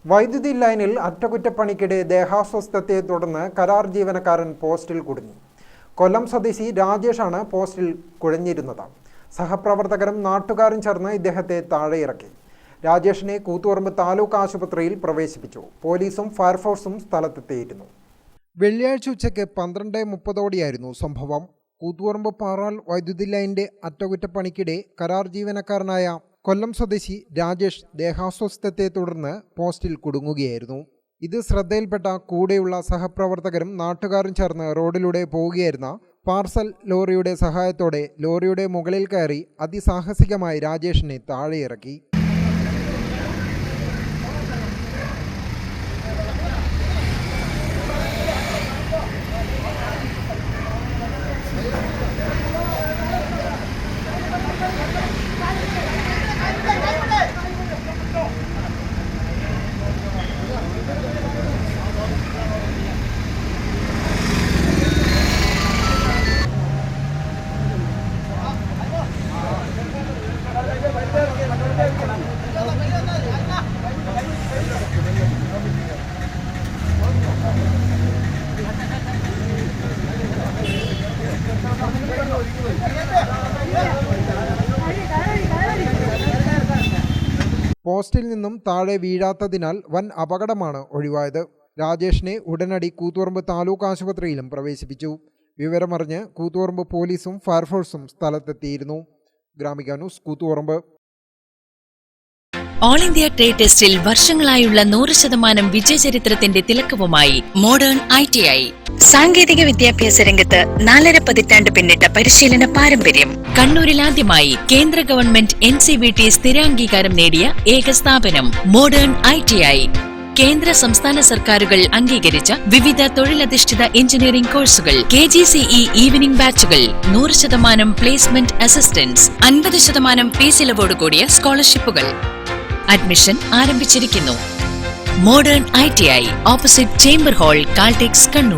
വൈദ്യുതി ലൈനിൽ അറ്റകുറ്റപ്പണിക്കിടെ ദേഹാസ്വസ്ഥതയെ തുടർന്ന് കരാർ ജീവനക്കാരൻ പോസ്റ്റിൽ കുടുങ്ങി. കൊല്ലം സ്വദേശി രാജേഷാണ് പോസ്റ്റിൽ കുഴഞ്ഞിരുന്നത്. സഹപ്രവർത്തകരും നാട്ടുകാരും ചേർന്ന് ഇദ്ദേഹത്തെ താഴെയിറക്കി. രാജേഷിനെ കൂത്തുപറമ്പ് താലൂക്ക് ആശുപത്രിയിൽ പ്രവേശിപ്പിച്ചു. പോലീസും ഫയർഫോഴ്സും സ്ഥലത്തെത്തിയിരുന്നു. വെള്ളിയാഴ്ച ഉച്ചയ്ക്ക് 12:30 സംഭവം. കൂത്തുപറമ്പ് പാറാൽ വൈദ്യുതി ലൈനിന്റെ അറ്റകുറ്റപ്പണിക്കിടെ കരാർ ജീവനക്കാരനായ കൊല്ലം സ്വദേശി രാജേഷ് ദേഹാസ്വസ്ഥതയെ തുടർന്ന് പോസ്റ്റിൽ കുടുങ്ങുകയായിരുന്നു. ഇത് ശ്രദ്ധയിൽപ്പെട്ട കൂടെയുള്ള സഹപ്രവർത്തകരും നാട്ടുകാരും ചേർന്ന് റോഡിലൂടെ പോവുകയായിരുന്ന പാർസൽ ലോറിയുടെ സഹായത്തോടെ ലോറിയുടെ മുകളിൽ കയറി അതിസാഹസികമായി രാജേഷിനെ താഴെയിറക്കി. പോസ്റ്റിൽ നിന്നും താഴെ വീഴാത്തതിനാൽ വൻ അപകടമാണ് ഒഴിവായത്. രാജേഷിനെ ഉടനടി കൂത്തുപറമ്പ് താലൂക്ക് ആശുപത്രിയിലും പ്രവേശിപ്പിച്ചു. വിവരമറിഞ്ഞ് കൂത്തുപറമ്പ് പോലീസും ഫയർഫോഴ്സും സ്ഥലത്തെത്തിയിരുന്നു. Gramika news, Koothuparamba. All India trade ടെസ്റ്റിൽ വർഷങ്ങളായുള്ള 100% വിജയചരിത്രത്തിന്റെ തിലക്കവുമായി മോഡേൺ ITI. സാങ്കേതിക വിദ്യാഭ്യാസ രംഗത്ത് 4.5 പതിറ്റാണ്ട് പിന്നിട്ട പരിശീലന പാരമ്പര്യം. കണ്ണൂരിൽ ആദ്യമായി കേന്ദ്ര ഗവൺമെന്റ് NCVT സ്ഥിരാംഗീകാരം നേടിയ ഏക സ്ഥാപനം മോഡേൺ ITI. കേന്ദ്ര സംസ്ഥാന സർക്കാരുകൾ അംഗീകരിച്ച വിവിധ തൊഴിലധിഷ്ഠിത എഞ്ചിനീയറിംഗ് കോഴ്സുകൾ, KGCE ഈവനിംഗ് ബാച്ചുകൾ, 100% പ്ലേസ്മെന്റ് അസിസ്റ്റൻസ്, 50% ഫീസ് ഇളവോട് കൂടിയ സ്കോളർഷിപ്പുകൾ. അഡ്മിഷൻ ആരംഭിച്ചിരിക്കുന്നു. Modern ITI, opposite chamber hall, Caltex, Kannur.